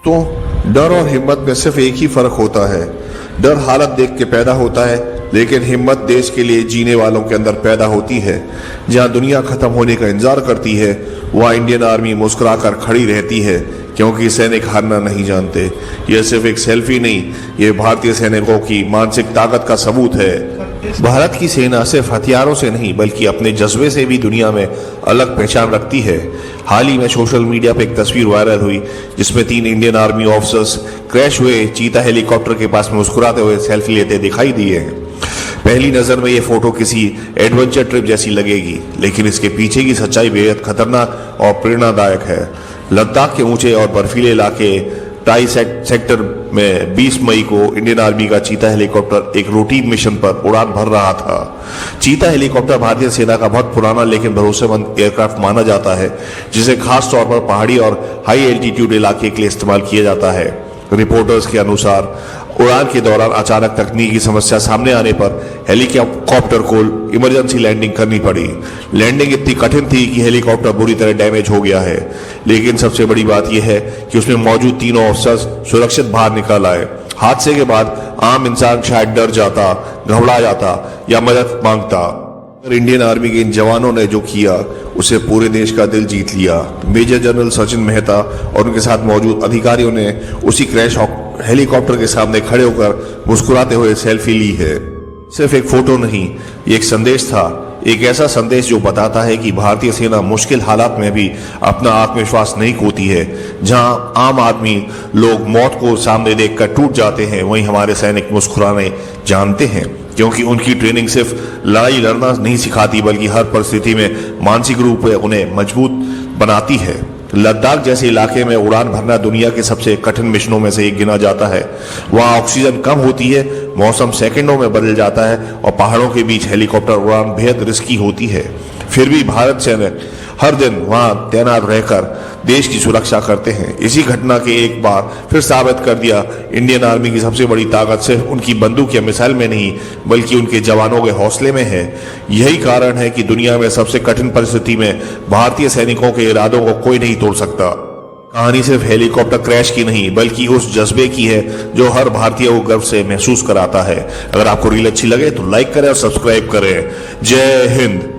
तो डर और हिम्मत में सिर्फ एक ही फर्क होता है। डर हालत देख के पैदा होता है, लेकिन हिम्मत देश के लिए जीने वालों के अंदर पैदा होती है। जहां दुनिया खत्म होने का इंतजार करती है, वहां इंडियन आर्मी मुस्कुराकर खड़ी रहती है, क्योंकि सैनिक हारना नहीं जानते। यह सिर्फ एक सेल्फी नहीं, यह भारतीय सैनिकों की मानसिक ताकत का सबूत है। भारत की सेना सिर्फ हथियारों से नहीं बल्कि अपने जज्बे से भी दुनिया में अलग पहचान रखती है। हाल ही में सोशल मीडिया पर एक तस्वीर वायरल हुई जिसमें 3 इंडियन आर्मी ऑफिसर्स क्रैश हुए चीता हेलीकॉप्टर के पास मुस्कुराते हुए सेल्फी लेते दिखाई दिए हैं। पहली नजर में ये फोटो किसी एडवेंचर ट्रिप जैसी लगेगी, लेकिन इसके पीछे की सच्चाई बेहद खतरनाक और प्रेरणादायक है। लद्दाख के ऊंचे और बर्फीले इलाके टाई सेक्टर में 20 मई को इंडियन आर्मी का चीता हेलीकॉप्टर एक रूटीन मिशन पर उड़ान भर रहा था। चीता हेलीकॉप्टर भारतीय सेना का बहुत पुराना लेकिन भरोसेमंद एयरक्राफ्ट माना जाता है, जिसे खास तौर पर पहाड़ी और हाई एल्टीट्यूड इलाके के लिए इस्तेमाल किया जाता है। रिपोर्टर्स के अनुसार उड़ान के दौरान अचानक तकनीकी समस्या सामने आने पर हेलीकॉप्टर को इमरजेंसी लैंडिंग करनी पड़ी। लैंडिंग इतनी कठिन थी कि हेलीकॉप्टर बुरी तरह डैमेज हो गया है, लेकिन सबसे बड़ी बात यह है कि उसमें मौजूद 3 ऑफिसर्स सुरक्षित बाहर निकल आए। हादसे के बाद आम इंसान शायद डर जाता, घबरा जाता या मदद मांगता। इंडियन आर्मी के इन जवानों ने जो किया उसे पूरे देश का दिल जीत लिया। मेजर जनरल सचिन मेहता और उनके साथ मौजूद अधिकारियों ने उसी क्रैश हेलीकॉप्टर के सामने खड़े होकर मुस्कुराते हुए सेल्फी ली है। सिर्फ एक फोटो नहीं, ये एक संदेश था, एक ऐसा संदेश जो बताता है कि भारतीय सेना मुश्किल हालात में भी अपना आत्मविश्वास नहीं खोती है। जहां आम आदमी लोग मौत को सामने देखकर टूट जाते हैं, वहीं हमारे सैनिक मुस्कुराने जानते हैं, क्योंकि उनकी ट्रेनिंग सिर्फ लड़ाई लड़ना नहीं सिखाती बल्कि हर परिस्थिति में मानसिक रूप से उन्हें मजबूत बनाती है। लद्दाख जैसे इलाके में उड़ान भरना दुनिया के सबसे कठिन मिशनों में से एक गिना जाता है। वहाँ ऑक्सीजन कम होती है, मौसम सेकंडों में बदल जाता है और पहाड़ों के बीच हेलीकॉप्टर उड़ान बेहद रिस्की होती है। फिर भी भारत सैनिक हर दिन वहां तैनात रहकर देश की सुरक्षा करते हैं। इसी घटना के एक बार फिर साबित कर दिया, इंडियन आर्मी की सबसे बड़ी ताकत सिर्फ उनकी बंदूक या मिसाइल में नहीं बल्कि उनके जवानों के हौसले में है। यही कारण है कि दुनिया में सबसे कठिन परिस्थिति में भारतीय सैनिकों के इरादों को कोई नहीं तोड़ सकता। कहानी सिर्फ हेलीकॉप्टर क्रैश की नहीं बल्कि उस जज्बे की है जो हर भारतीय को गर्व से महसूस कराता है। अगर आपको रील अच्छी लगे तो लाइक करें और सब्सक्राइब करें। जय हिंद।